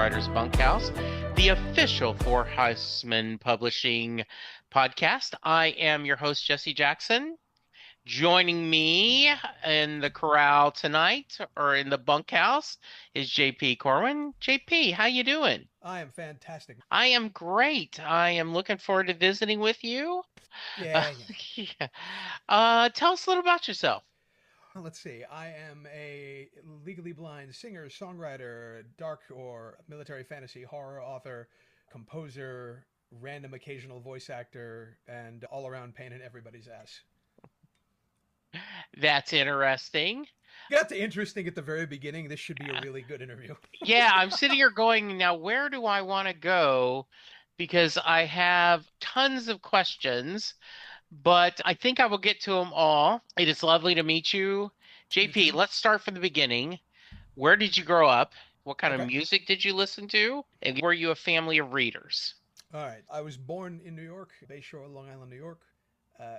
Songwriters Bunkhouse, the official for Horsemen Publishing podcast. I am your host, Jesse Jackson. Joining me in the corral tonight, or in the bunkhouse, is JP Corwyn. JP, how you doing? I am fantastic. I am great. I am looking forward to visiting with you. Yeah, yeah. Yeah. Tell us a little about yourself. Let's see. I am a legally blind singer, songwriter, dark or military fantasy horror author, composer, random occasional voice actor, and all around pain in everybody's ass. That's interesting. Got to interesting at the very beginning. This should be a really good interview. Yeah, I'm sitting here going, now where do I want to go? Because I have tons of questions, but I think I will get to them all. It is lovely to meet you. You JP, too. let's start from the beginning. Where did you grow up? What kind of Okay. music did you listen to? And were you a family of readers? All right. I was born in New York, Bayshore, Long Island, New York.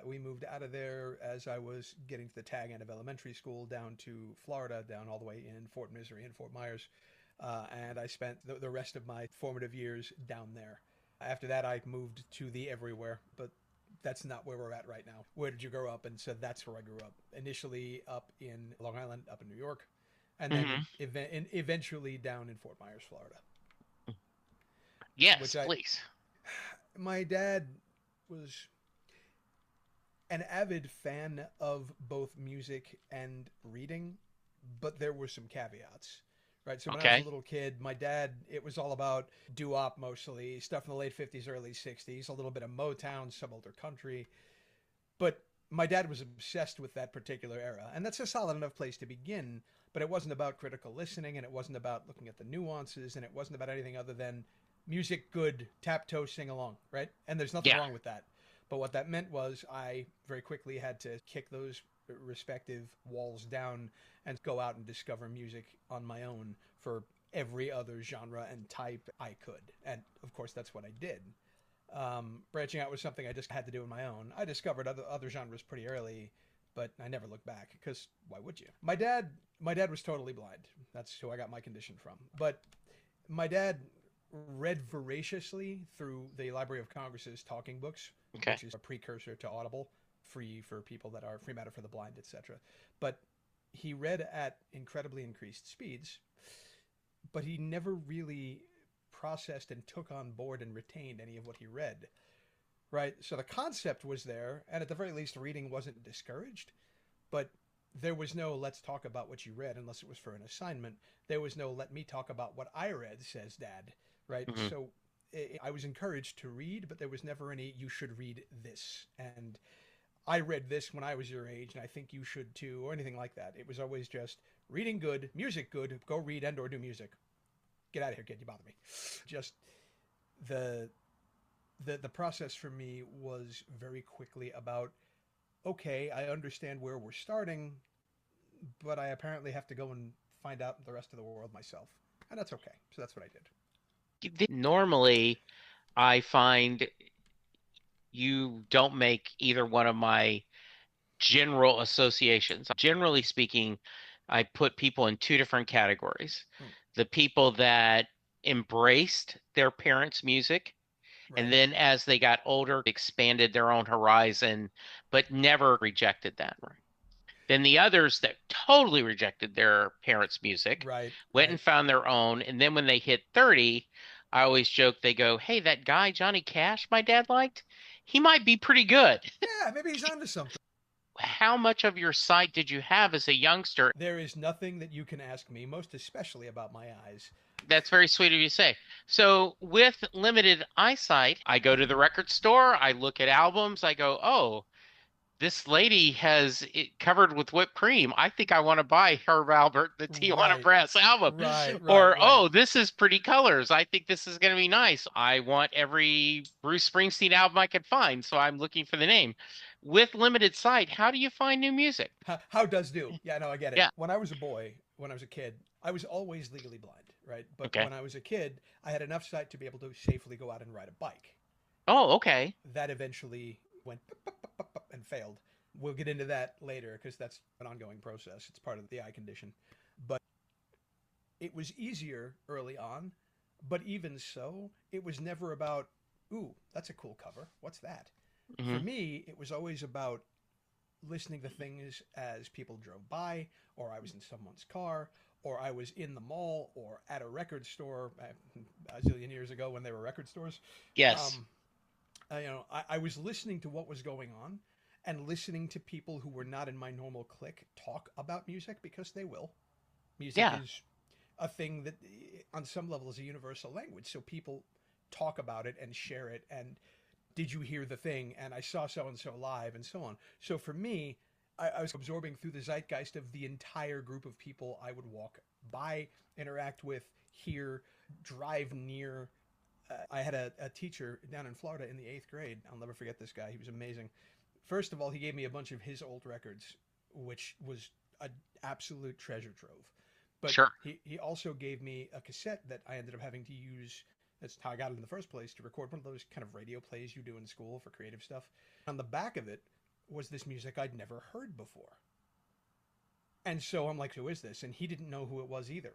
We moved out of there as I was getting to the tag end of elementary school down to Florida, down all the way in Fort Misery and Fort Myers. And I spent the rest of my formative years down there. After that, I moved to the everywhere, but that's not where we're at right now. Where did you grow up? And so that's where I grew up. Initially up in Long Island, up in New York, and then Hmm. eventually down in Fort Myers, Florida. Yes, Which I, please. my dad was an avid fan of both music and reading, but there were some caveats. Right, so when I was a Okay. little kid, my dad, it was all about doo-wop mostly, stuff in the late 50s, early 60s, a little bit of Motown, some older country. But my dad was obsessed with that particular era, and that's a solid enough place to begin, but it wasn't about critical listening, and it wasn't about looking at the nuances, and it wasn't about anything other than music good, tap toe, sing along, right? And there's nothing Yeah. wrong with that. But what that meant was I very quickly had to kick those respective walls down and go out and discover music on my own for every other genre and type I could. And of course, that's what I did. Branching out was something I just had to do on my own. I discovered other genres pretty early, but I never looked back because why would you? My dad was totally blind. That's who I got my condition from. But my dad read voraciously through the Library of Congress's talking books, Okay. which is a precursor to Audible, free for people that are free matter for the blind, etc. But he read at incredibly increased speeds, but he never really processed and took on board and retained any of what he read. Right? So the concept was there, and at the very least, reading wasn't discouraged, but there was no let's talk about what you read unless it was for an assignment. There was no let me talk about what I read, says dad. Right? Hmm. So I was encouraged to read, but there was never any you should read this. And I read this when I was your age, and I think you should too, or anything like that. It was always just reading good, music good, go read and or do music. Get out of here, kid, you bother me. Just the the process for me was very quickly about okay, I understand where we're starting, but I apparently have to go and find out the rest of the world myself. And that's okay. So that's what I did. Normally, I find you don't make either one of my general associations. Generally speaking, I put people in two different categories. Hmm. The people that embraced their parents' music, and Right. then as they got older, expanded their own horizon, but never rejected that. Right. Then the others that totally rejected their parents' music Right. went and Right. found their own. And then when they hit 30, I always joke, they go, hey, that guy, Johnny Cash, my dad liked, he might be pretty good. Yeah, maybe he's onto something. How much of your sight did you have as a youngster? There is nothing that you can ask me, most especially about my eyes. That's very sweet of you to say. So, with limited eyesight, I go to the record store, I look at albums, I go, oh, this lady has it covered with whipped cream. I think I want to buy Herb Albert, the Tijuana Right. Brass album. Right. Right. Or, Right. oh, this is pretty colors. I think this is going to be nice. I want every Bruce Springsteen album I can find, so I'm looking for the name. With limited sight, how do you find new music? How does do? Yeah, no, I get it. Yeah. When I was a boy, when I was a kid, I was always legally blind, right? But Okay. when I was a kid, I had enough sight to be able to safely go out and ride a bike. Oh, okay. That eventually went and failed. We'll get into that later because that's an ongoing process. It's part of the eye condition. But it was easier early on, But even so, it was never about, ooh, that's a cool cover. What's that? For Hmm. me, it was always about listening to things as people drove by, or I was in someone's car, or I was in the mall, or at a record store a zillion years ago when there were record stores. Yes. Um, I was listening to what was going on and listening to people who were not in my normal clique talk about music because they will. Music Yeah. is a thing that, on some level, is a universal language. So people talk about it and share it. And did you hear the thing? And I saw so and so live, and so on. So for me, I was absorbing through the zeitgeist of the entire group of people I would walk by, interact with, hear, drive near. I had a teacher down in Florida in the eighth grade. I'll never forget this guy. He was amazing. First of all, he gave me a bunch of his old records, which was an absolute treasure trove. But Sure. he also gave me a cassette that I ended up having to use. That's how I got it in the first place, to record one of those kind of radio plays you do in school for creative stuff. On the back of it was this music I'd never heard before. And so I'm like, who is this? And he didn't know who it was either.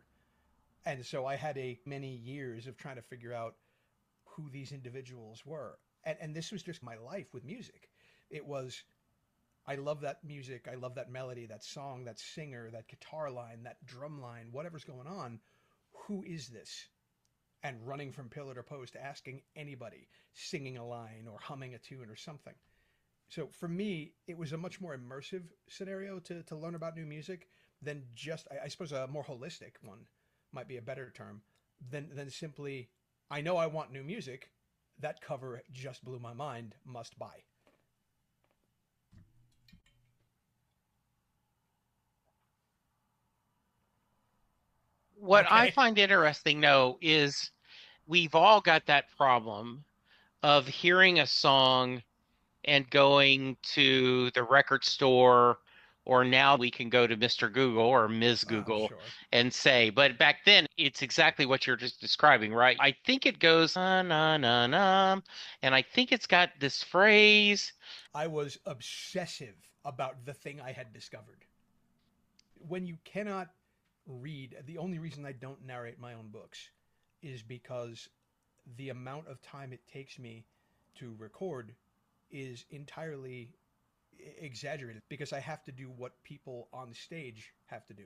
And so I had a many years of trying to figure out who these individuals were. And this was just my life with music. It was, I love that music. I love that melody, that song, that singer, that guitar line, that drum line, whatever's going on. Who is this? And running from pillar to post, asking anybody, singing a line or humming a tune or something. So for me, it was a much more immersive scenario to learn about new music than just, I suppose, a more holistic one might be a better term than simply, I know I want new music. That cover just blew my mind. Must buy. What I Okay. find interesting, though, is we've all got that problem of hearing a song and going to the record store, or now we can go to Mr. Google or Ms. Oh, Google sure. and say, but back then it's exactly what you're just describing, right? I think it goes na na na, and I think it's got this phrase. I was obsessive about the thing I had discovered. When you cannot read, the only reason I don't narrate my own books is because the amount of time it takes me to record is entirely exaggerated because I have to do what people on stage have to do.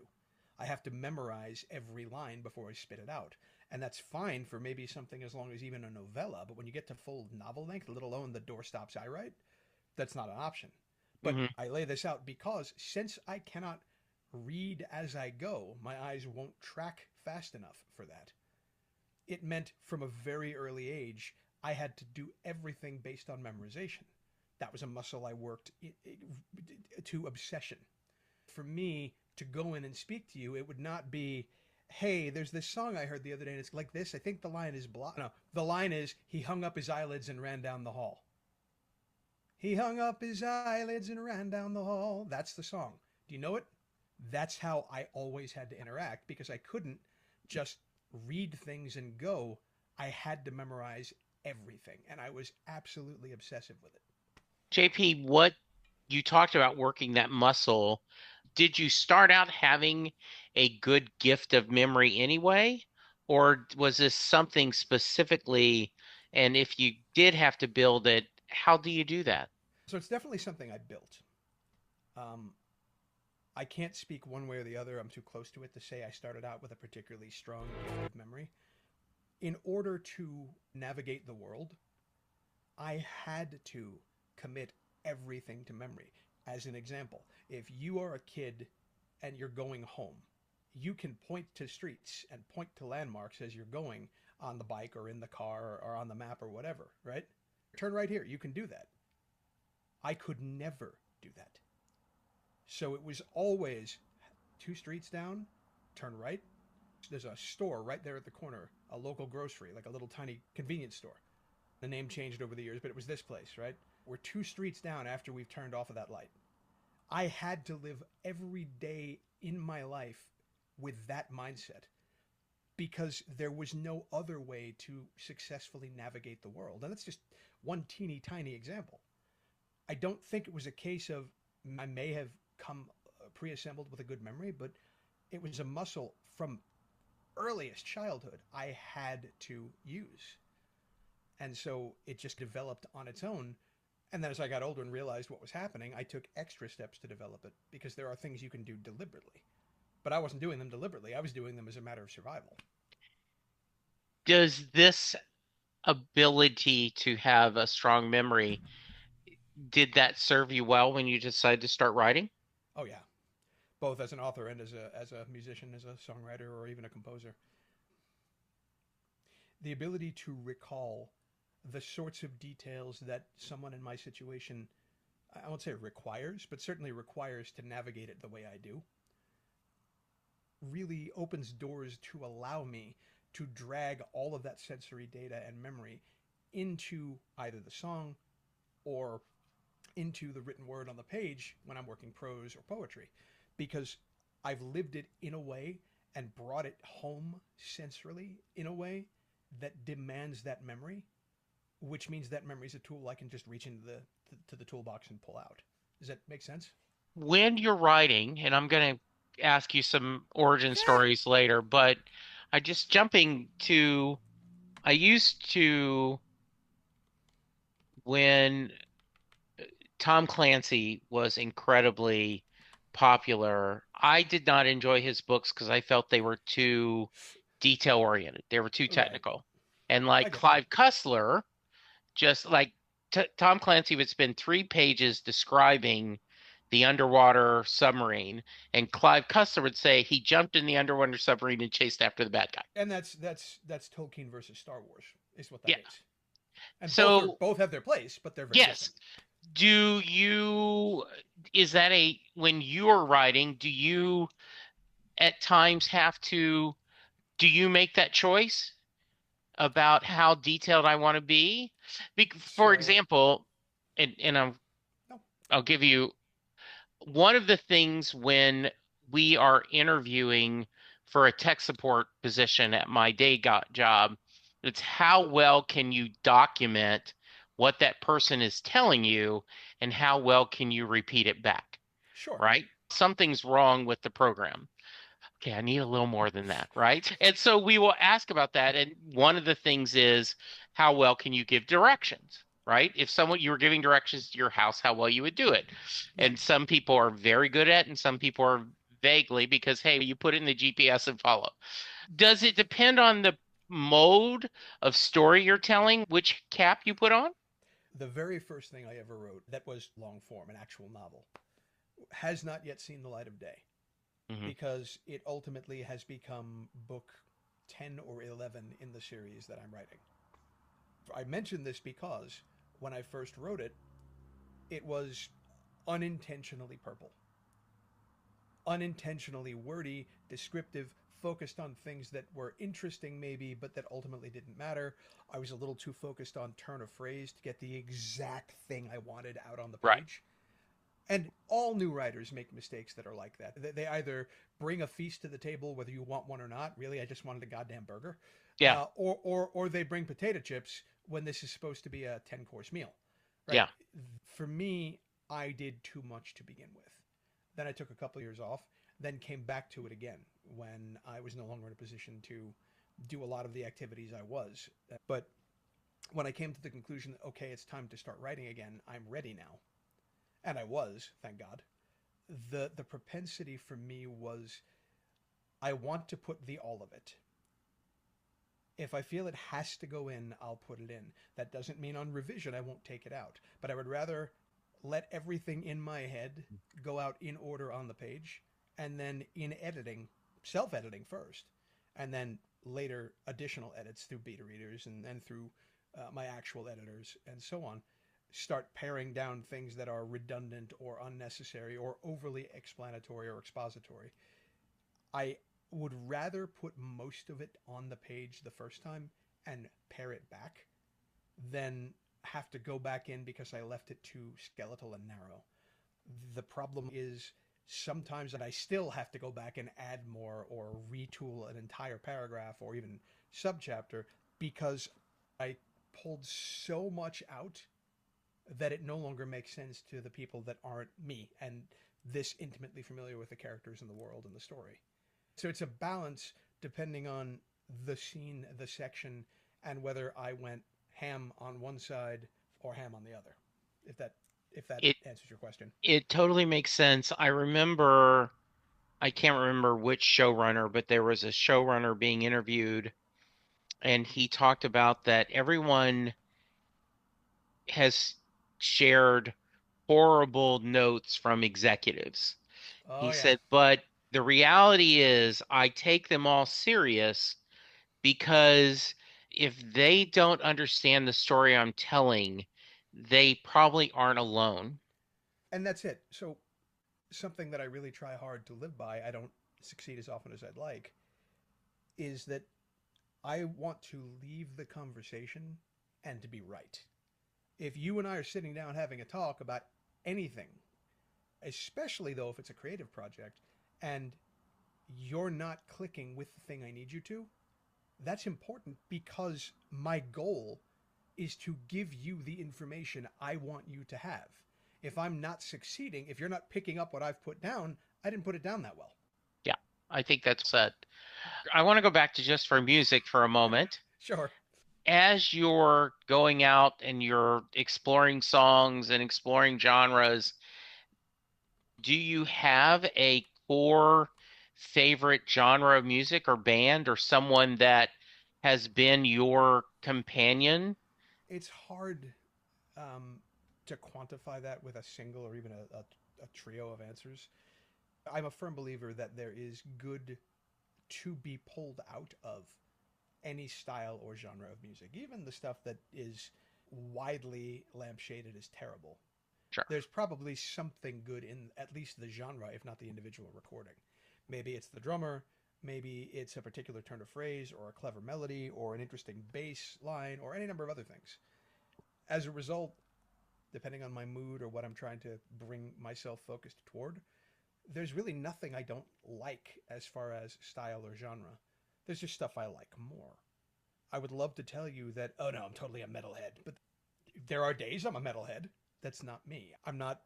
I have to memorize every line before I spit it out. And that's fine for maybe something as long as even a novella, but when you get to full novel length, let alone the doorstops I write, that's not an option. But Mhm. I lay this out because since I cannot read as I go, my eyes won't track fast enough for that. It meant from a very early age, I had to do everything based on memorization. That was a muscle I worked to obsession. For me to go in and speak to you, it would not be, hey, there's this song I heard the other day and it's like this. I think the line is blah. No, the line is, he hung up his eyelids and ran down the hall. He hung up his eyelids and ran down the hall. That's the song. Do you know it? That's how I always had to interact because I couldn't just read things and go. I had to memorize everything, and I was absolutely obsessive with it. JP, what you talked about working that muscle, did you start out having a good gift of memory anyway? Or was this something specifically? And if you did have to build it, how do you do that? So it's definitely something I built. Um, I can't speak one way or the other. I'm too close to it to say I started out with a particularly strong gift of memory. In order to navigate the world, I had to commit everything to memory. As an example, if you are a kid and you're going home, you can point to streets and point to landmarks as you're going on the bike or in the car or on the map or whatever, right? Turn right here. You can do that. I could never do that. So it was always two streets down, turn right. There's a store right there at the corner, a local grocery, like a little tiny convenience store. The name changed over the years, but it was this place, right? We're two streets down after we've turned off of that light. I had to live every day in my life with that mindset because there was no other way to successfully navigate the world. And that's just one teeny tiny example. I don't think it was a case of I may have come pre assembled with a good memory, but it was a muscle from earliest childhood I had to use. And so it just developed on its own. And then as I got older and realized what was happening, I took extra steps to develop it because there are things you can do deliberately. But I wasn't doing them deliberately. I was doing them as a matter of survival. Does this ability to have a strong memory, did that serve you well when you decided to start writing? Oh yeah, both as an author and as a musician, as a songwriter, or even a composer. The ability to recall the sorts of details that someone in my situation, I won't say requires, but certainly requires to navigate it the way I do, really opens doors to allow me to drag all of that sensory data and memory into either the song or into the written word on the page when I'm working prose or poetry, because I've lived it in a way and brought it home sensorily in a way that demands that memory, which means that memory is a tool I can just reach into the toolbox and pull out. Does that make sense? When you're writing, and I'm going to ask you some origin Yeah. stories later, but I just jumping to, I used to, when Tom Clancy was incredibly popular, I did not enjoy his books because I felt they were too detail oriented. They were too Right. technical. And I like get that. Clive Cussler, just like Tom Clancy would spend 3 pages describing the underwater submarine, and Clive Cussler would say he jumped in the underwater submarine and chased after the bad guy. And that's Tolkien versus Star Wars is what that Yeah. is. And So, both have their place, but they're very yes. different. Do you, is that a, when you're writing, do you at times have to, do you make that choice about how detailed I want to be? For So example, and no, I'll give you one of the things when we are interviewing for a tech support position at my job, it's how well can you document what that person is telling you and how well can you repeat it back, sure, right? Something's wrong with the program. Okay, I need a little more than that, right? And so we will ask about that. And one of the things is how well can you give directions, right? If someone you were giving directions to your house, how well you would do it. yeah, And some people are very good at it, and some people are vaguely because, hey, you put it in the GPS and follow. Does it depend on the mode of story you're telling, which cap you put on? the very first thing I ever wrote that was long form, an actual novel, has not yet seen the light of day Hmm. because it ultimately has become book 10 or 11 in the series that I'm writing. I mention this because when I first wrote it, it was unintentionally purple, unintentionally wordy, descriptive, focused on things that were interesting maybe, but that ultimately didn't matter. I was a little too focused on turn of phrase to get the exact thing I wanted out on the Right. page. And all new writers make mistakes that are like that. They either bring a feast to the table, whether you want one or not. Really, I just wanted a goddamn burger, Yeah. or they bring potato chips when this is supposed to be a 10-course meal, right? Yeah. For me, I did too much to begin with. Then I took a couple of years off, then came back to it again when I was no longer in a position to do a lot of the activities I was. But when I came to the conclusion that, okay, it's time to start writing again, I'm ready now. And I was, thank God. The propensity for me was I want to put the all of it. If I feel it has to go in, I'll put it in. That doesn't mean on revision I won't take it out, but I would rather let everything in my head go out in order on the page, and then in editing, self-editing first, and then later additional edits through beta readers and through my actual editors and so on, start paring down things that are redundant or unnecessary or overly explanatory or expository. I would rather put most of it on the page the first time and pare it back than have to go back in because I left it too skeletal and narrow. The problem is sometimes that I still have to go back and add more or retool an entire paragraph or even subchapter because I pulled so much out that it no longer makes sense to the people that aren't me and this intimately familiar with the characters in the world and the story. So it's a balance depending on the scene, the section, and whether I went ham on one side or ham on the other. If that if that It answers your question. it totally makes sense. I remember I can't remember which showrunner, but there was a showrunner being interviewed, and he talked about that everyone has shared horrible notes from executives. Oh He yeah. said, but the reality is, I take them all serious because if they don't understand the story I'm telling, they probably aren't alone. And that's it. So something that I really try hard to live by, I don't succeed as often as I'd like, is that I want to leave the conversation and to be right. If you and I are sitting down having a talk about anything, especially though if it's a creative project, and you're not clicking with the thing I need you to, that's important because my goal is to give you the information I want you to have. If I'm not succeeding, if you're not picking up what I've put down, I didn't put it down that well. Yeah, I think that's said. I want to go back to just for music for a moment. Sure. As you're going out and you're exploring songs and exploring genres, do you have a core favorite genre of music or band or someone that has been your companion? It's hard um, to quantify that with a single or even a trio of answers. I'm a firm believer that there is good to be pulled out of any style or genre of music, even the stuff that is widely lampshaded as terrible. Sure. There's probably something good in at least the genre, if not the individual recording. Maybe it's the drummer, maybe it's a particular turn of phrase or a clever melody or an interesting bass line or any number of other things. As a result, depending on my mood or what I'm trying to bring myself focused toward, there's really nothing I don't like as far as style or genre. There's just stuff I like more. I would love to tell you that, oh no, I'm totally a metalhead, but there are days I'm a metalhead. That's not me. I'm not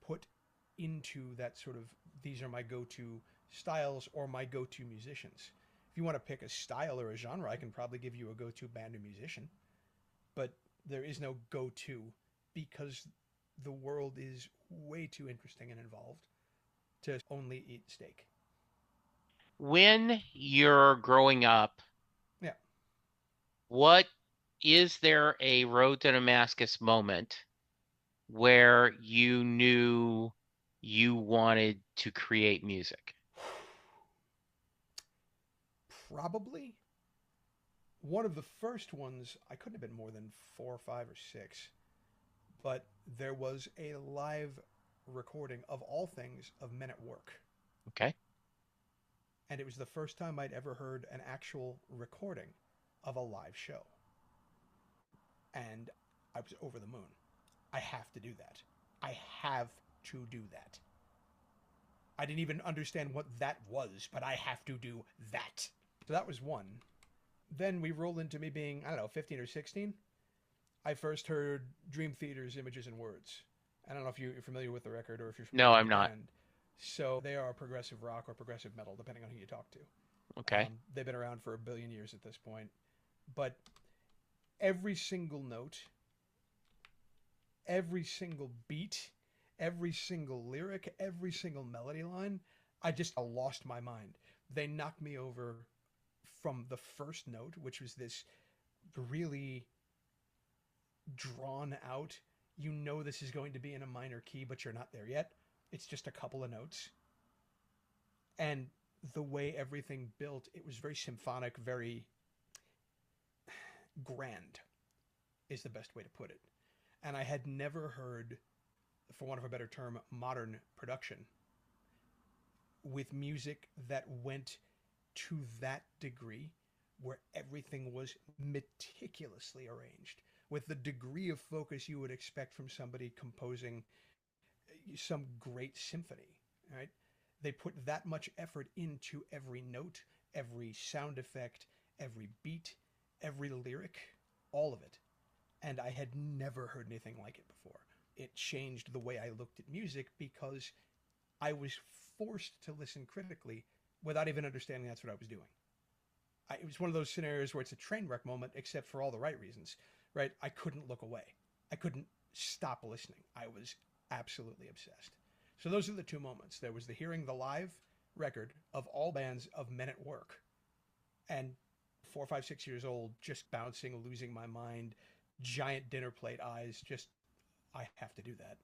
put into that sort of, these are my go-to styles or my go-to musicians. If you want to pick a style or a genre, I can probably give you a go-to band or musician, but there is no go-to because the world is way too interesting and involved to only eat steak. When you're growing up, Yeah. what is there a road to Damascus moment where you knew you wanted to create music? Probably one of the first ones, I couldn't have been more than 4 or 5 or 6, but there was a live recording of all things of Men at Work. Okay. And it was the first time I'd ever heard an actual recording of a live show. And I was over the moon. I have to do that. I have to do that. I didn't even understand what that was, but I have to do that. So that was one. Then we roll into me being, I don't know, 15 or 16. I first heard Dream Theater's Images and Words. I don't know if you're familiar with the record or if you're familiar No, with I'm the not. band. So they are progressive rock or progressive metal, depending on who you talk to. Okay. They've been around for a billion years at this point. But every single note, every single beat, every single lyric, every single melody line, I just lost my mind. They knocked me over from the first note, which was this really drawn out, you know this is going to be in a minor key, but you're not there yet. It's just a couple of notes. And the way everything built, it was very symphonic, very grand, is the best way to put it. And I had never heard, for want of a better term, modern production with music that went to that degree where everything was meticulously arranged with the degree of focus you would expect from somebody composing some great symphony, right? They put that much effort into every note, every sound effect, every beat, every lyric, all of it. And I had never heard anything like it before. It changed the way I looked at music because I was forced to listen critically without even understanding that's what I was doing. it was one of those scenarios where it's a train wreck moment, except for all the right reasons, right? I couldn't look away. I couldn't stop listening. I was absolutely obsessed. So those are the two moments. There was the hearing the live record of all bands of Men at Work, and 4, 5, 6 years old, just bouncing, losing my mind, giant dinner plate eyes, just I have to do that.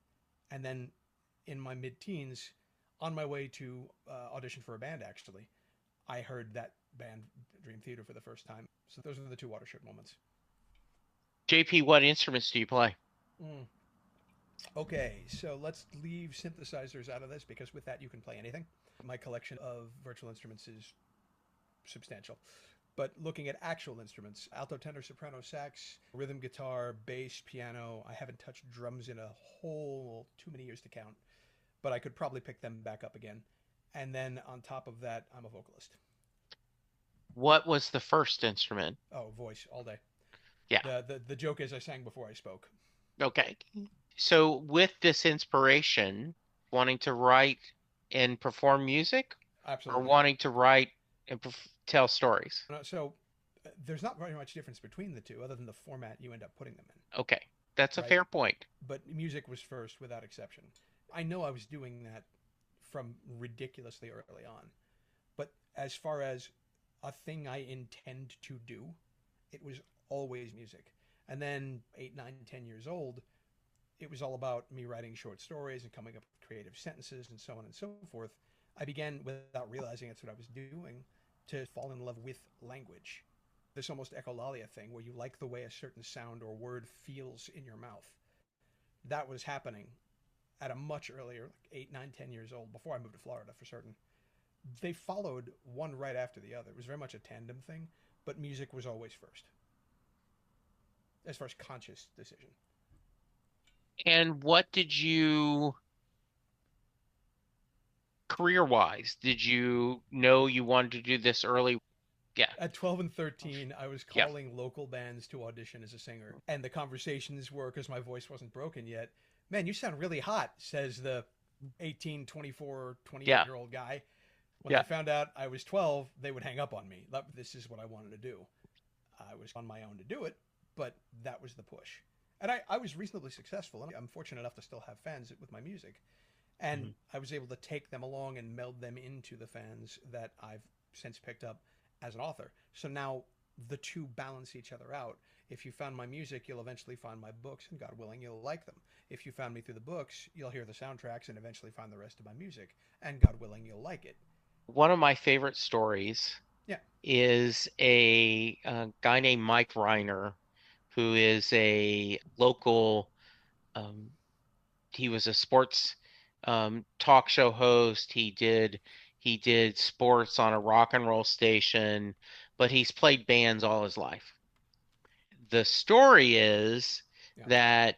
And then in my mid-teens, on my way to audition for a band, actually, I heard that band, Dream Theater, for the first time. So those are the two watershed moments. JP, what instruments do you play? Mm. Okay, so let's leave synthesizers out of this because with that you can play anything. My collection of virtual instruments is substantial. But looking at actual instruments, alto, tenor, soprano, sax, rhythm guitar, bass, piano. I haven't touched drums in a whole too many years to count, but I could probably pick them back up again. And then on top of that, I'm a vocalist. What was the first instrument? Oh, voice all day. Yeah. The joke is I sang before I spoke. Okay. So with this inspiration, wanting to write and perform music, or Absolutely. wanting to write and tell stories? So there's not very much difference between the two other than the format you end up putting them in, Okay, that's a right? fair point. But music was first without exception. I know I was doing that from ridiculously early on. But as far as a thing I intend to do, it was always music. And then 8, 9, 10 years old, it was all about me writing short stories and coming up with creative sentences and so on and so forth. I began, without realizing that's what I was doing, to fall in love with language. This almost echolalia thing where you like the way a certain sound or word feels in your mouth. That was happening at a much earlier, like 8, 9, 10 years old, before I moved to Florida for certain. They followed one right after the other. It was very much a tandem thing, but music was always first, as far as conscious decision. And what did you, career-wise, did you know you wanted to do this early? Yeah, At 12 and 13, I was yeah, calling local bands to audition as a singer. And the conversations were, because my voice wasn't broken yet, man, you sound really hot, says the 18, 24, yeah, 28-year-old guy. When they yeah. found out I was 12, they would hang up on me. This is what I wanted to do. I was on my own to do it, but that was the push. And I was reasonably successful. And I'm fortunate enough to still have fans with my music. And Mhm. I was able to take them along and meld them into the fans that I've since picked up as an author. So now the two balance each other out. If you found my music, you'll eventually find my books, and God willing, you'll like them. If you found me through the books, you'll hear the soundtracks and eventually find the rest of my music, and God willing, you'll like it. One of my favorite stories Yeah, is a guy named Mike Reiner, who is a local, um, he was a sports talk show host. He did sports on a rock and roll station, but he's played bands all his life. The story is yeah. that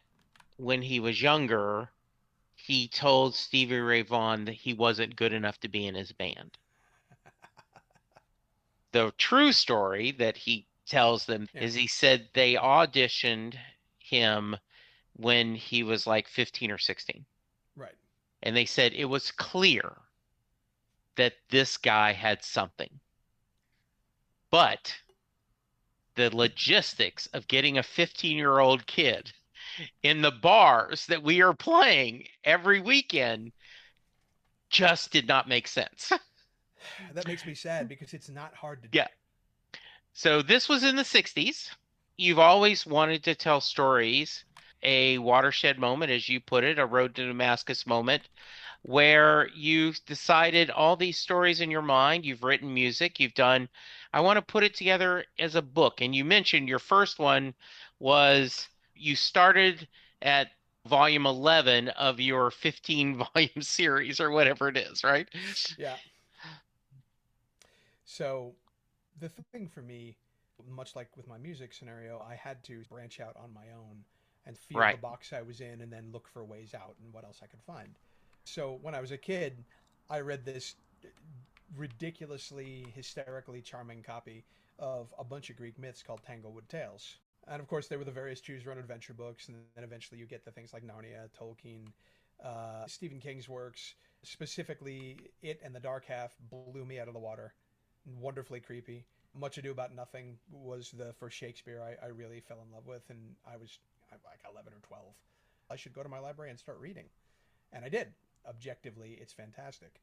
when he was younger, he told Stevie Ray Vaughan that he wasn't good enough to be in his band. The true story that he tells them Yeah, is he said they auditioned him when he was like 15 or 16. right. And they said it was clear that this guy had something. But the logistics of getting a 15-year-old kid in the bars that we are playing every weekend just did not make sense. That makes me sad because it's not hard to do. Yeah. So this was in the 60s. You've always wanted to tell stories, a watershed moment, as you put it, a road to Damascus moment, where you've decided all these stories in your mind, you've written music, you've done, I want to put it together as a book. And you mentioned your first one was you started at volume 11 of your 15 volume series or whatever it is, right? Yeah. So the thing for me, much like with my music scenario, I had to branch out on my own and feel the Right. box I was in and then look for ways out and what else I could find. So when I was a kid, I read this ridiculously, hysterically charming copy of a bunch of Greek myths called Tanglewood Tales. And of course, there were the various choose your own adventure books, and then eventually you get the things like Narnia, Tolkien, Stephen King's works. Specifically, It and the Dark Half blew me out of the water. Wonderfully creepy. Much Ado About Nothing was the first Shakespeare I really fell in love with, and I was like 11 or 12. I should go to my library and start reading. And I did. Objectively, it's fantastic.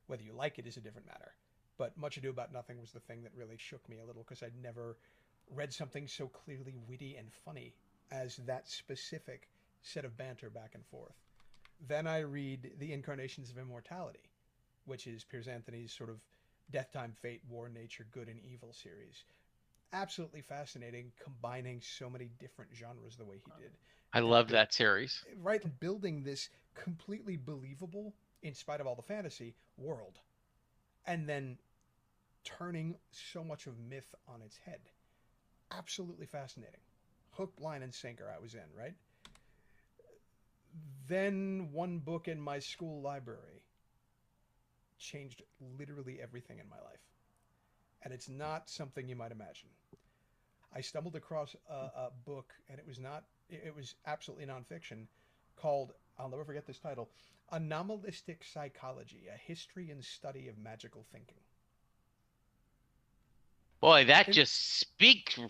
Whether you like it is a different matter. But Much Ado About Nothing was the thing that really shook me a little because I'd never read something so clearly witty and funny as that specific set of banter back and forth. Then I read The Incarnations of Immortality, which is Piers Anthony's sort of Death, Time, Fate, War, Nature, Good and Evil series. Absolutely fascinating, combining so many different genres the way he did. I And love that series. right, building this completely believable, in spite of all the fantasy, world. And then turning so much of myth on its head. Absolutely fascinating. Hook, line, and sinker I was in, right? Then one book in my school library changed literally everything in my life. And it's not something you might imagine. I stumbled across a book, and it was absolutely nonfiction, called, I'll never forget this title, Anomalistic Psychology, A History and Study of Magical Thinking. Boy, that And just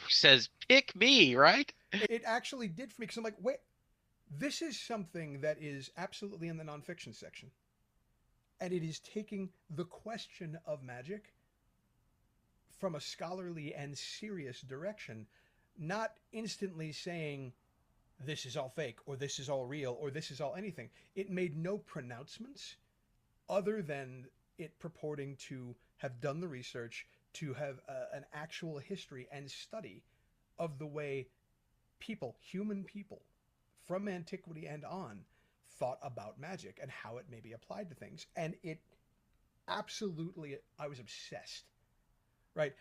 says pick me, right? it actually did for me because I'm like, wait, this is something that is absolutely in the nonfiction section. And it is taking the question of magic from a scholarly and serious direction, not instantly saying this is all fake or this is all real or this is all anything. It made no pronouncements other than it purporting to have done the research, to have an actual history and study of the way people, human people, from antiquity and on, thought about magic and how it may be applied to things. And it absolutely, I was obsessed. Right?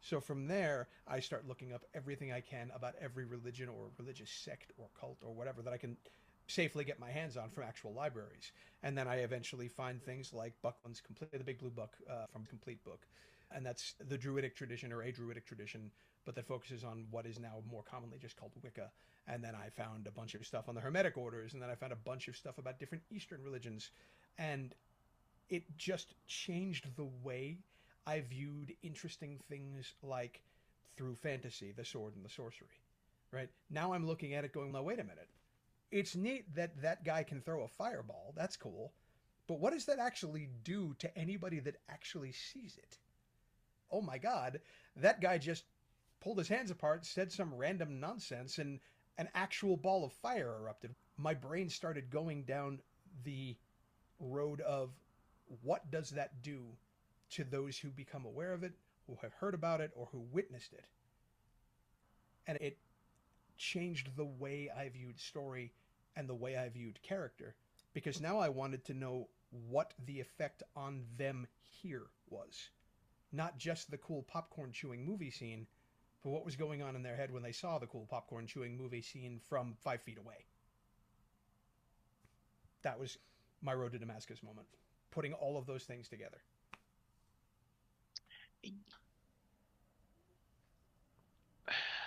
So from there, I start looking up everything I can about every religion or religious sect or cult or whatever that I can safely get my hands on from actual libraries. And then I eventually find things like Buckland's Complete, the Big Blue Book from Complete Book. And that's the Druidic tradition or a Druidic tradition, but that focuses on what is now more commonly just called Wicca. And then I found a bunch of stuff on the Hermetic orders, and then I found a bunch of stuff about different Eastern religions. And it just changed the way I viewed interesting things like through fantasy, the sword and the sorcery, right? Now I'm looking at it going, no, wait a minute. It's neat that that guy can throw a fireball. That's cool. But what does that actually do to anybody that actually sees it? Oh my God, that guy just pulled his hands apart, said some random nonsense, and an actual ball of fire erupted. My brain started going down the road of what does that do to those who become aware of it, who have heard about it, or who witnessed it. And it changed the way I viewed story and the way I viewed character, because now I wanted to know what the effect on them here was. Not just the cool popcorn chewing movie scene, but what was going on in their head when they saw the cool popcorn chewing movie scene from 5 feet away. That was my road to Damascus moment, putting all of those things together.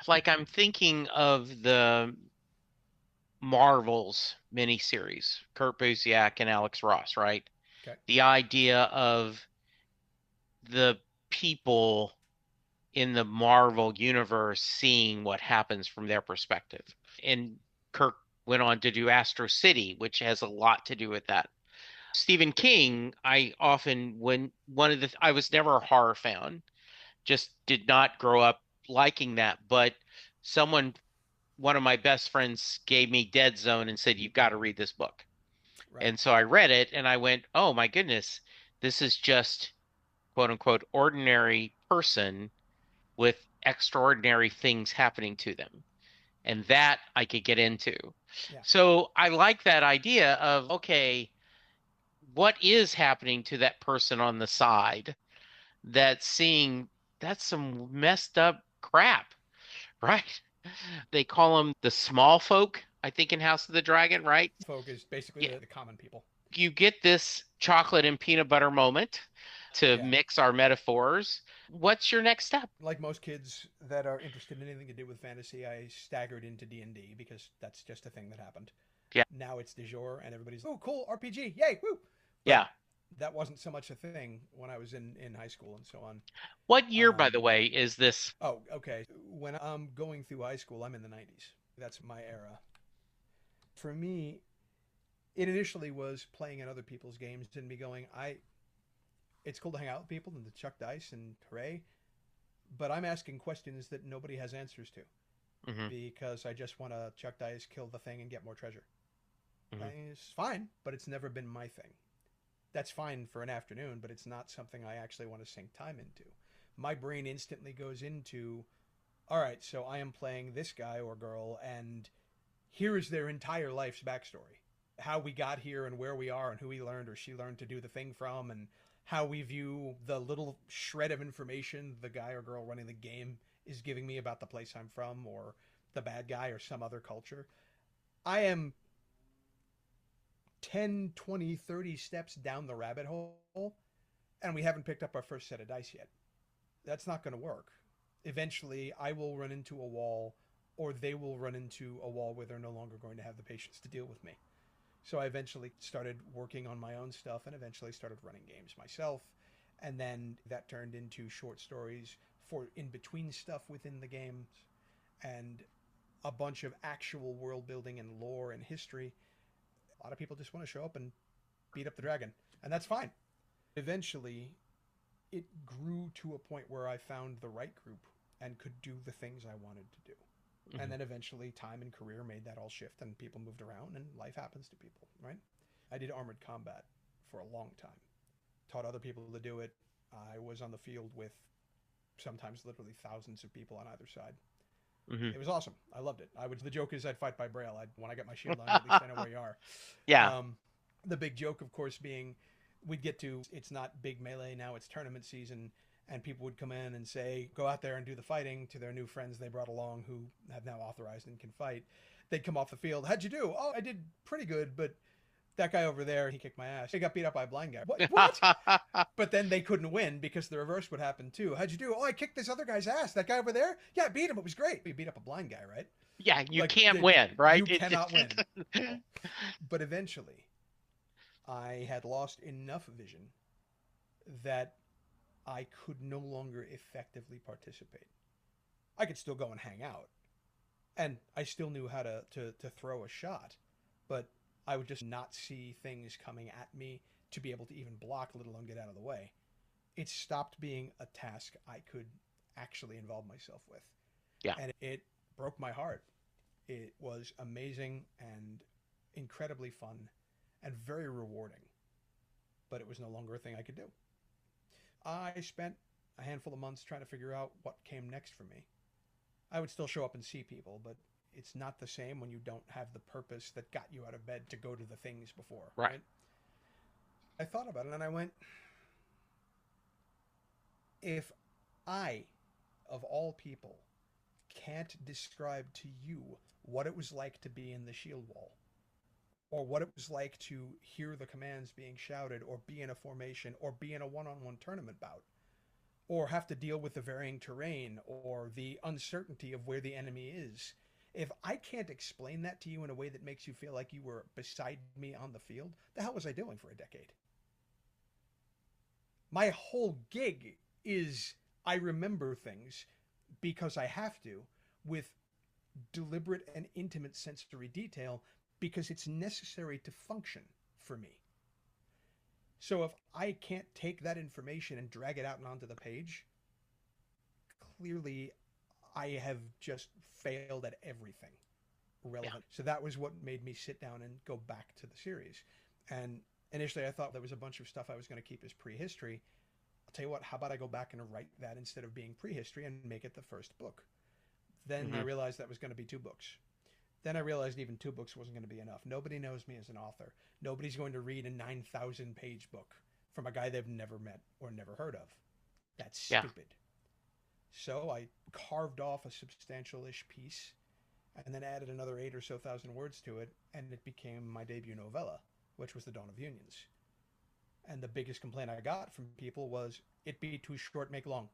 Like I'm thinking of the Marvels miniseries, Kurt Busiek and Alex Ross, right? Okay. The idea of the people in the Marvel universe seeing what happens from their perspective. And Kirk went on to do Astro City, which has a lot to do with that. Stephen King, I often, when I was never a horror fan, just did not grow up liking that. But someone, one of my best friends gave me Dead Zone and said, "You've got to read this book." Right. And so I read it and I went, "Oh my goodness, this is just quote unquote ordinary person with extraordinary things happening to them." And that I could get into. Yeah. So I like that idea of, okay, what is happening to that person on the side that's seeing that's some messed up crap, right? They call them the small folk, I think, in House of the Dragon, right? Folk is basically Yeah. the common people. You get this chocolate and peanut butter moment to Yeah. mix our metaphors. What's your next step? Like most kids that are interested in anything to do with fantasy, I staggered into D&D because that's just a thing that happened. Yeah. Now it's du jour and everybody's, oh, cool, RPG, yay, woo! But Yeah. That wasn't so much a thing when I was in high school and so on. What year, by Um, the way, is this? oh, okay. When I'm going through high school, I'm in the 90s. That's my era. For me, it initially was playing in other people's games and me going, it's cool to hang out with people and to chuck dice and hooray, but I'm asking questions that nobody has answers to Hmm. because I just want to chuck dice, kill the thing, and get more treasure. Hmm. It's fine, but it's never been my thing. That's fine for an afternoon, but it's not something I actually want to sink time into. My brain instantly goes into, all right, so I am playing this guy or girl, and here is their entire life's backstory. How we got here and where we are and who we learned or she learned to do the thing from, and how we view the little shred of information the guy or girl running the game is giving me about the place I'm from or the bad guy or some other culture. I am 10, 20, 30 steps down the rabbit hole, and we haven't picked up our first set of dice yet. That's not going to work. Eventually, I will run into a wall, or they will run into a wall where they're no longer going to have the patience to deal with me. So I eventually started working on my own stuff and eventually started running games myself. And then that turned into short stories for in between stuff within the games and a bunch of actual world building and lore and history. A lot of people just want to show up and beat up the dragon, and that's fine. Eventually, it grew to a point where I found the right group and could do the things I wanted to do. And Hmm. then eventually, time and career made that all shift, and people moved around, and life happens to people, right? I did armored combat for a long time, taught other people to do it. I was on the field with sometimes literally thousands of people on either side. Hmm. It was awesome. I loved it. I would. The joke is I'd fight by braille. When I get my shield on, at least I know where you are. Yeah. Um, the big joke, of course, being we'd get to it's not big melee now; it's tournament season, and people would come in and say, "Go out there and do the fighting" to their new friends they brought along who have now authorized and can fight. They'd come off the field. How'd you do? Oh, I did pretty good, but that guy over there, he kicked my ass. He got beat up by a blind guy. What? What? But then they couldn't win because the reverse would happen too. How'd you do? Oh, I kicked this other guy's ass. That guy over there? Yeah, I beat him. It was great. You beat up a blind guy, right? Yeah, you Like can't win, right? you cannot win. But eventually, I had lost enough vision that I could no longer effectively participate. I could still go and hang out, and I still knew how to throw a shot, but I would just not see things coming at me to be able to even block, let alone get out of the way. It stopped being a task I could actually involve myself with, Yeah. and it broke my heart. It was amazing and incredibly fun and very rewarding, but it was no longer a thing I could do. I spent a handful of months trying to figure out what came next for me. I would still show up and see people, but it's not the same when you don't have the purpose that got you out of bed to go to the things before, Right. right? I thought about it and I went, if I, of all people, can't describe to you what it was like to be in the shield wall, or what it was like to hear the commands being shouted, or be in a formation, or be in a one on one tournament bout, or have to deal with the varying terrain, or the uncertainty of where the enemy is. If I can't explain that to you in a way that makes you feel like you were beside me on the field, the hell was I doing for a decade? My whole gig is I remember things because I have to with deliberate and intimate sensory detail because it's necessary to function for me. So if I can't take that information and drag it out and onto the page, clearly I have just failed at everything Yeah. relevant. So that was what made me sit down and go back to the series. And initially I thought there was a bunch of stuff I was going to keep as prehistory. I'll tell you what, how about I go back and write that instead of being prehistory and make it the first book? Then I Hmm. realized that was going to be two books. Then I realized even two books wasn't going to be enough. Nobody knows me as an author. Nobody's going to read a 9,000 page book from a guy they've never met or never heard of. That's Yeah. stupid. So I carved off a substantial ish piece and then added another eight or so thousand words to it, and it became my debut novella, which was The Dawn of Unions. And the biggest complaint I got from people was, it be too short, make long.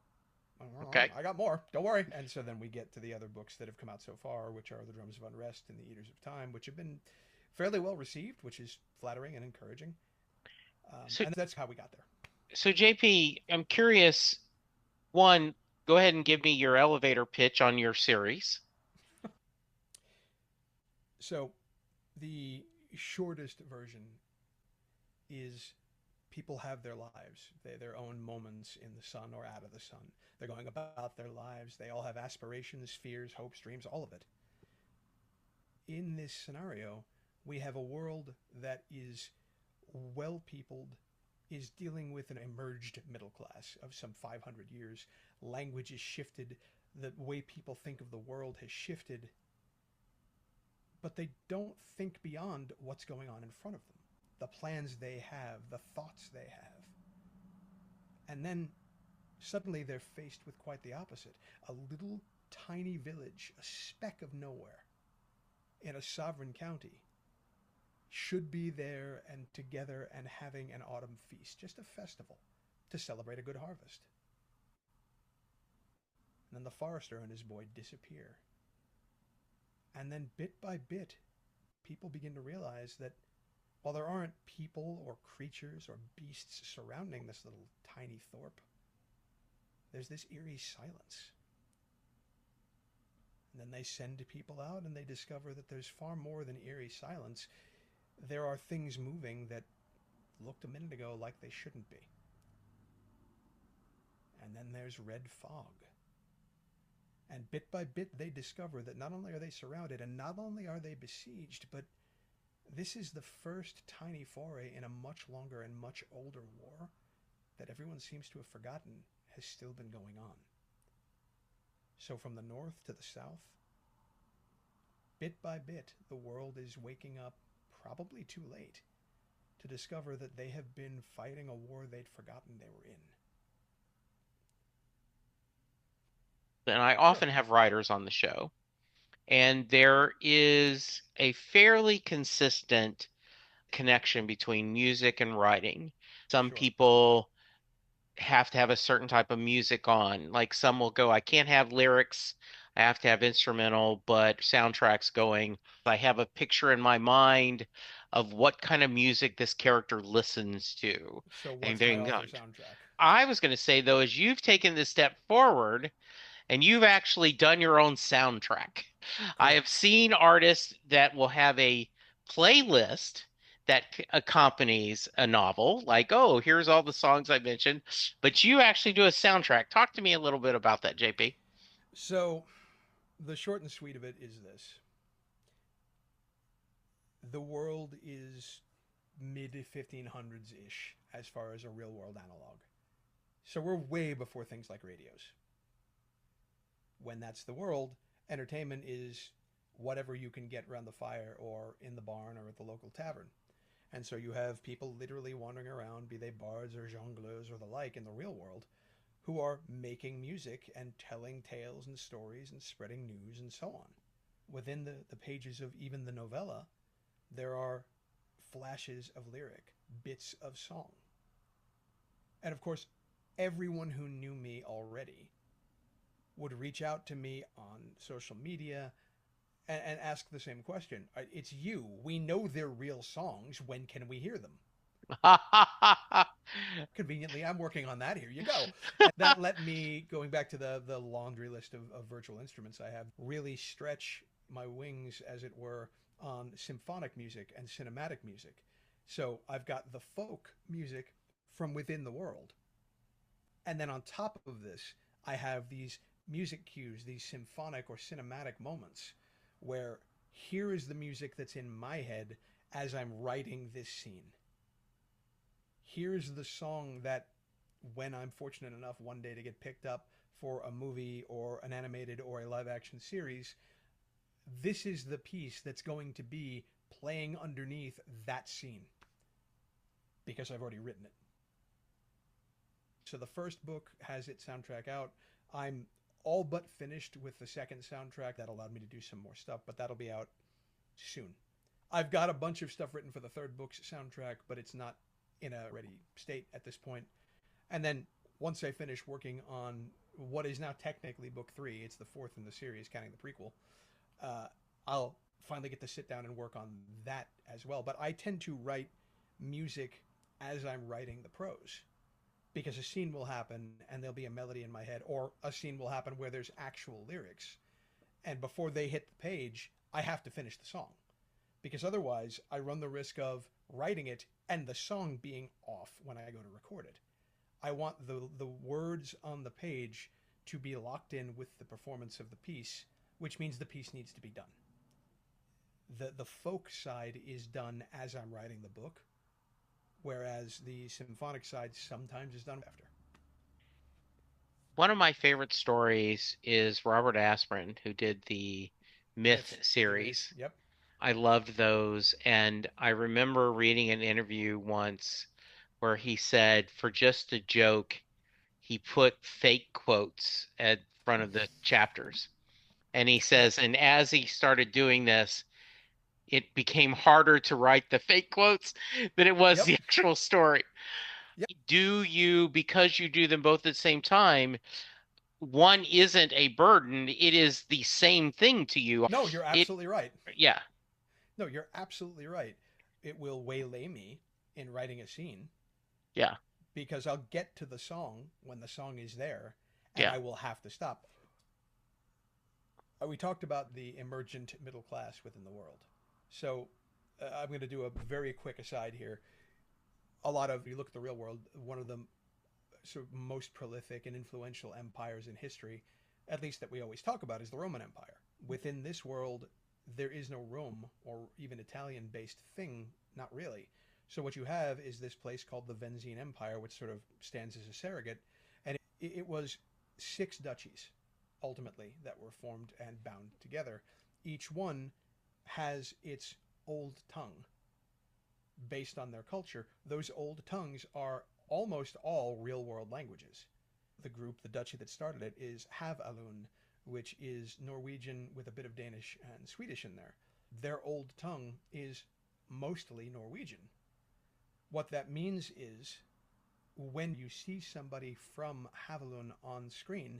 Okay. I got more. Don't worry. And so then we get to the other books that have come out so far, which are The Drums of Unrest and The Eaters of Time, which have been fairly well received, which is flattering and encouraging. So, And that's how we got there. so JP, I'm curious. One, go ahead and give me your elevator pitch on your series. So the shortest version is people have their lives, their own moments in the sun or out of the sun. They're going about their lives. They all have aspirations, fears, hopes, dreams, all of it. In this scenario, we have a world that is well peopled, is dealing with an emerged middle class of some 500 years. Language is shifted. The way people think of the world has shifted, but they don't think beyond what's going on in front of them, the plans they have, the thoughts they have. And then suddenly they're faced with quite the opposite, a little tiny village, a speck of nowhere in a sovereign county, should be there and together and having an autumn feast, just a festival to celebrate a good harvest. And then the forester and his boy disappear. And then bit by bit, people begin to realize that while there aren't people or creatures or beasts surrounding this little tiny thorp, there's this eerie silence. And then they send people out and they discover that there's far more than eerie silence. There are things moving that looked a minute ago like they shouldn't be. And then there's red fog. And bit by bit, they discover that not only are they surrounded and not only are they besieged, but this is the first tiny foray in a much longer and much older war that everyone seems to have forgotten has still been going on. So from the north to the south, bit by bit, the world is waking up, probably too late, to discover that they have been fighting a war they'd forgotten they were in. And I Sure. often have writers on the show, and there is a fairly consistent connection between music and writing. Some Sure. people have to have a certain type of music on. Like some will go, I can't have lyrics, I have to have instrumental, but soundtracks going. I have a picture in my mind of what kind of music this character listens to. So And what's my then author soundtrack? I was going to say, though, as you've taken this step forward and you've actually done your own soundtrack. I have Correct. seen artists that will have a playlist that accompanies a novel, like, oh, here's all the songs I mentioned, but you actually do a soundtrack. Talk to me a little bit about that, JP. So the short and sweet of it is this. The world is mid 1500s ish as far as a real world analog. So we're way before things like radios. When that's the world, entertainment is whatever you can get around the fire or in the barn or at the local tavern. And so you have people literally wandering around, be they bards or jongleurs or the like in the real world, who are making music and telling tales and stories and spreading news and so on. Within the pages of even the novella, there are flashes of lyric, bits of song. And of course, everyone who knew me already would reach out to me on social media and ask the same question. It's you. We know they're real songs. When can we hear them? Conveniently, I'm working on that. Here you go. And that let me, going back to the laundry list of virtual instruments I have, really stretch my wings, as it were, on symphonic music and cinematic music. So I've got the folk music from within the world. And then on top of this, I have these music cues, these symphonic or cinematic moments where here is the music that's in my head as I'm writing this scene. Here's the song that, when I'm fortunate enough one day to get picked up for a movie or an animated or a live action series, this is the piece that's going to be playing underneath that scene because I've already written it. So the first book has its soundtrack out. I'm all but finished with the second soundtrack. That allowed me to do some more stuff, but that'll be out soon. I've got a bunch of stuff written for the third book's soundtrack, but it's not in a ready state at this point. And then once I finish working on what is now technically book 3, it's the fourth in the series, counting the prequel, I'll finally get to sit down and work on that as well. But I tend to write music as I'm writing the prose. Because a scene will happen and there'll be a melody in my head, or a scene will happen where there's actual lyrics. And before they hit the page, I have to finish the song. Because otherwise, I run the risk of writing it and the song being off when I go to record it. I want the words on the page to be locked in with the performance of the piece, which means the piece needs to be done. The folk side is done as I'm writing the book, whereas the symphonic side sometimes is done after. One of my favorite stories is Robert Asprin, who did the Myth Myth series. series. Yep. I loved those, and I remember reading an interview once where he said, for just a joke, he put fake quotes at front of the chapters. And he Yep. says, and as he started doing this, it became harder to write the fake quotes than it was Yep. the actual story. Yep. Do you, because you do them both at the same time, one isn't a burden, it is the same thing to you. No, you're It, absolutely right. yeah, No, you're absolutely right. It will waylay me in writing a scene yeah, because I'll get to the song when the song is there and yeah. I will have to stop. We talked about the emergent middle class within the world. So I'm going to do a very quick aside here. A lot of, you look at the real world, one of the sort of most prolific and influential empires in history, at least that we always talk about, is the Roman Empire. Within this world, there is no Rome or even Italian based thing, not really. So what you have is this place called the Venzine Empire, which sort of stands as a surrogate, and it was six duchies ultimately that were formed and bound together. Each one has its old tongue based on their culture. Those old tongues are almost all real world languages. The group, the duchy that started it, is Havalun, which is Norwegian with a bit of Danish and Swedish in there. Their old tongue is mostly Norwegian. What that means is when you see somebody from Havalun on screen,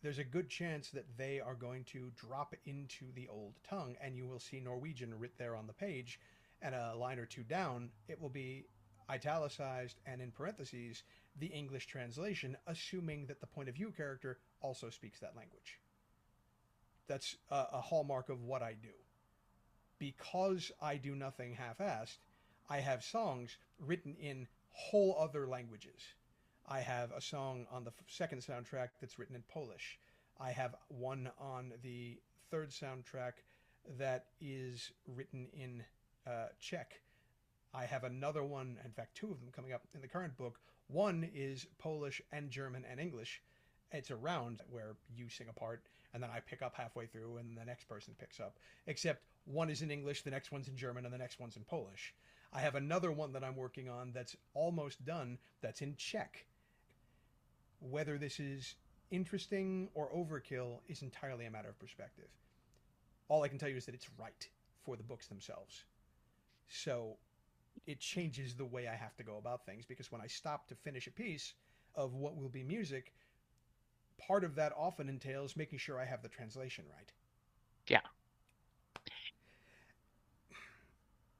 there's a good chance that they are going to drop into the old tongue and you will see Norwegian writ there on the page, and a line or two down it will be italicized and in parentheses the English translation, assuming that the point of view character also speaks that language. That's a hallmark of what I do. Because I do nothing half-assed, I have songs written in whole other languages. I have a song on the second soundtrack that's written in Polish. I have one on the third soundtrack that is written in Czech. I have another one, in fact, two of them coming up in the current book. One is Polish and German and English. It's a round where you sing a part, and then I pick up halfway through, and the next person picks up. Except one is in English, the next one's in German, and the next one's in Polish. I have another one that I'm working on that's almost done, that's in Czech. Whether this is interesting or overkill is entirely a matter of perspective. All I can tell you is that it's right for the books themselves. So it changes the way I have to go about things, because when I stop to finish a piece of what will be music, part of that often entails making sure I have the translation right. Yeah.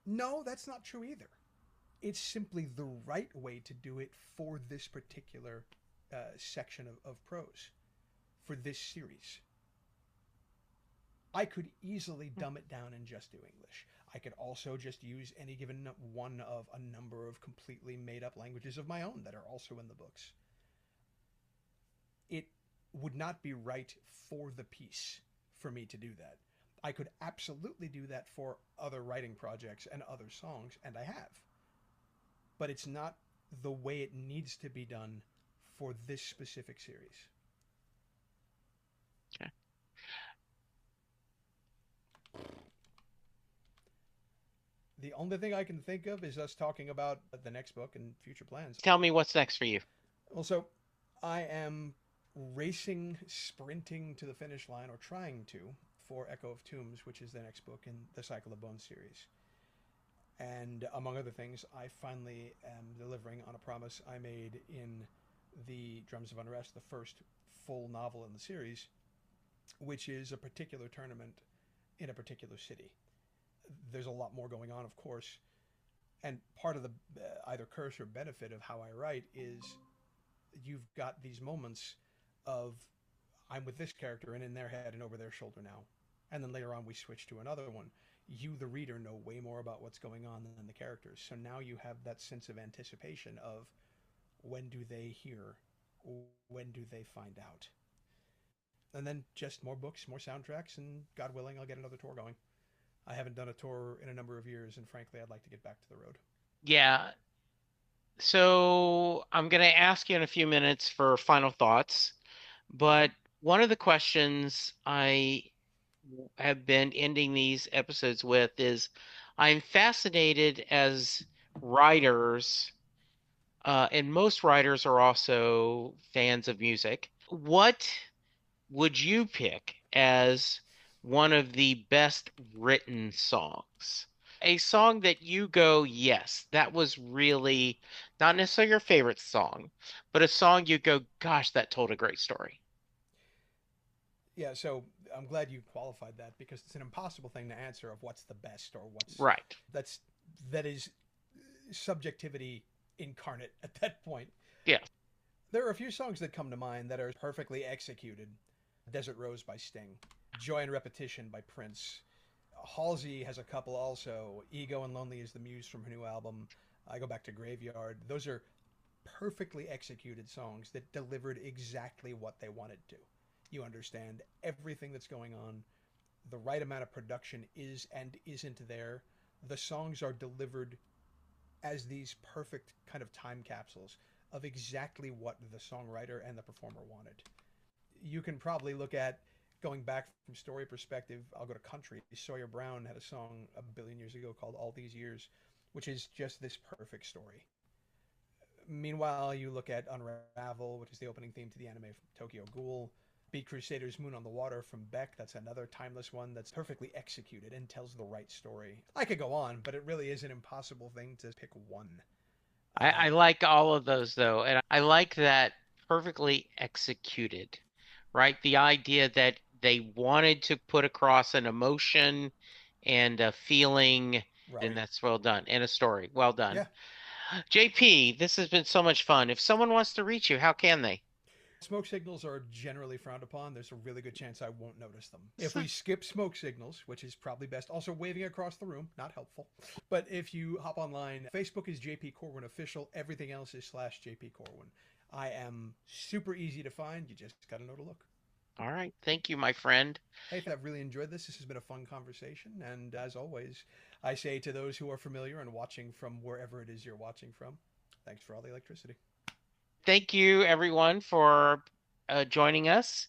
No, that's not true either. It's simply the right way to do it for this particular section of prose, for this series. I could easily dumb it down and just do English. I could also just use any given one of a number of completely made up languages of my own that are also in the books. It would not be right for the piece for me to do that. I could absolutely do that for other writing projects and other songs, and I have. But it's not the way it needs to be done for this specific series. Okay. The only thing I can think of is us talking about the next book and future plans. Tell me what's next for you. Also, I am racing, sprinting to the finish line, or trying to, for Echo of Tombs, which is the next book in the Cycle of Bones series. And among other things, I finally am delivering on a promise I made in the Drums of Unrest, the first full novel in the series, which is a particular tournament in a particular city. There's a lot more going on, of course, And part of the either curse or benefit of how I write is you've got these moments of I'm with this character and in their head and over their shoulder now. And then later on we switch to another one. You, the reader, know way more about what's going on than the characters. So now you have that sense of anticipation of when do they hear? When do they find out? And then just more books, more soundtracks, and God willing, I'll get another tour going. I haven't done a tour in a number of years, and frankly, I'd like to get back to the road. Yeah. So I'm going to ask you in a few minutes for final thoughts, Okay. but one of the questions I have been ending these episodes with is I'm fascinated as writers, and most writers are also fans of music. What would you pick as one of the best written songs? A song that you go, yes, that was really not necessarily your favorite song, but a song you go, gosh, that told a great story. Yeah, so I'm glad you qualified that because it's an impossible thing to answer of what's the best or what's Right. that's that is subjectivity incarnate at that point. Yeah. There are a few songs that come to mind that are perfectly executed. Desert Rose by Sting, Joy and Repetition by Prince. Halsey has a couple also. Ego and Lonely is the muse from her new album. I go back to Graveyard. Those are perfectly executed songs that delivered exactly what they wanted to. You understand everything that's going on. The right amount of production is and isn't there. The songs are delivered as these perfect kind of time capsules of exactly what the songwriter and the performer wanted. You can probably look at going back from story perspective. I'll go to country. Sawyer Brown had a song a billion years ago called All These Years, which is just this perfect story. Meanwhile, you look at Unravel, which is the opening theme to the anime Tokyo Ghoul. Beat Crusaders Moon on the Water from Beck. That's another timeless one that's perfectly executed and tells the right story. I could go on, but it really is an impossible thing to pick one. I like all of those though, and I like that perfectly executed, right? The idea that they wanted to put across an emotion and a feeling, and Right. that's well done, and a story. Well done. Yeah. JP, this has been so much fun. If someone wants to reach you, how can they? Smoke signals are generally frowned upon. There's a really good chance I won't notice them. If we skip smoke signals, which is probably best, also waving across the room, not helpful. But if you hop online, Facebook is JP Corwyn Official. Everything else is /JP Corwyn. I am super easy to find. You just got to know to look. All right. Thank you, my friend. Hey, I've really enjoyed this. This has been a fun conversation. And as always, I say to those who are familiar and watching from wherever it is you're watching from, thanks for all the electricity. Thank you, everyone, for joining us.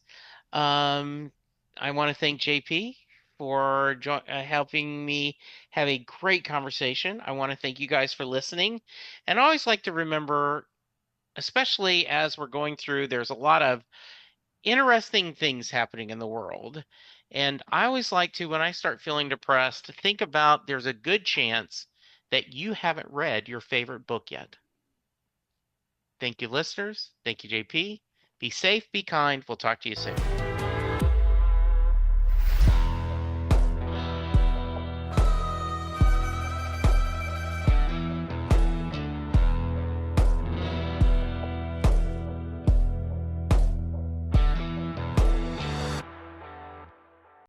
Um, I want to thank JP for helping me have a great conversation. I want to thank you guys for listening. And I always like to remember, especially as we're going through, there's a lot of interesting things happening in the world. And I always like to, when I start feeling depressed, think about there's a good chance that you haven't read your favorite book yet. Thank you, listeners. Thank you, JP. Be safe, be kind. We'll talk to you soon.